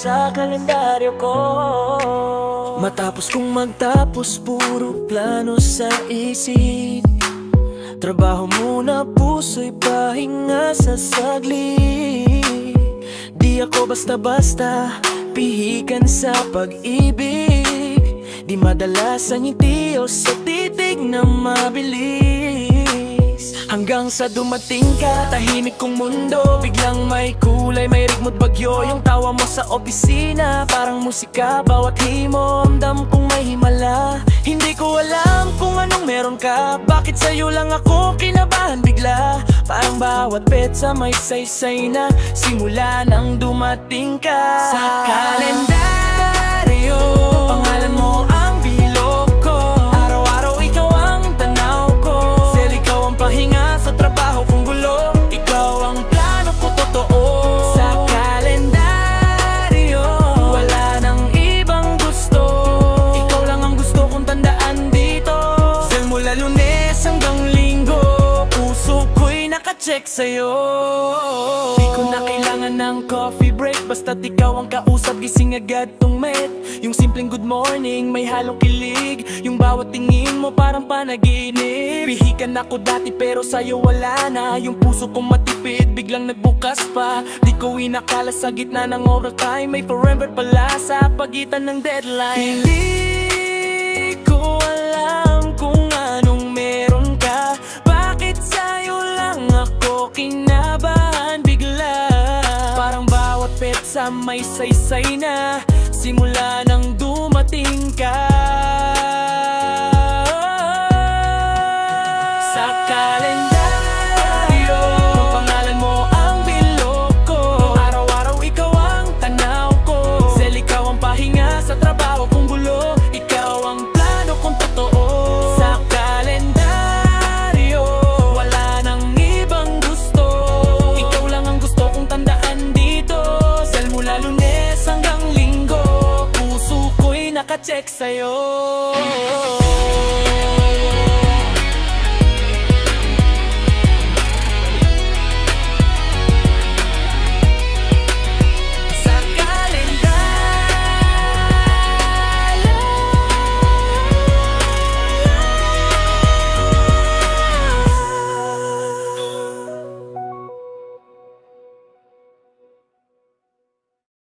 sa kalendaryo ko. Matapos kong magtapos, puro plano sa isip. Trabaho muna, puso'y pahinga sa saglit. Di ako basta-basta pihikan sa pag-ibig. Di madalas ang ngiti o sa titig na mabilis. Hanggang sa dumating ka, tahimik kong mundo. Biglang may kulay, may rigmo't bagyo. Yung tawa mo sa opisina, parang musika. Bawat himo, amdam kong may himala. Hindi ko alam kung anong meron ka. Bakit sa'yo lang ako kinabahan bigla? Parang bawat petsa may saysay na simula nang dumating ka. Sa kalendaryo, pangalan mo ang bilog ko. Araw-araw ikaw ang tanaw ko. Sel, ikaw ang pahinga sa trabaho kong gulo. Ikaw ang plano ko totoo. Sa kalendaryo, wala nang ibang gusto. Ikaw lang ang gusto kong tandaan dito. Sel, mula Lunes hanggang Linggo, puso ko'y nakacheck sa'yo. Di ko na kailangan ng coffee break, basta't ikaw ang kausap, gising agad tong met. Yung simpleng good morning, may halong kilig. Yung bawat tingin mo parang panaginip. Pihikan ako dati pero sa'yo wala na. Yung puso kong matipid, biglang nagbukas pa. Di ko inakala sa gitna ng oral time, may forever pala sa pagitan ng deadline. Hindi ko alam kung anong meron ka. Bakit sa'yo lang ako kinabahan bigla? Parang bawat petsa may saysay na simula nang dumating ka. Sa kalendaryo, pangalan mo ang bilog ko. Araw-araw ikaw ang tanaw ko. Sel, ikaw ang pahinga sa trabaho kong gulo. Ikaw ang plano kong totoo. Sa kalendaryo, wala nang ibang gusto. Ikaw lang ang gusto kong tandaan dito. Sel, mula Lunes hanggang Linggo, puso ko'y nakacheck sa'yo.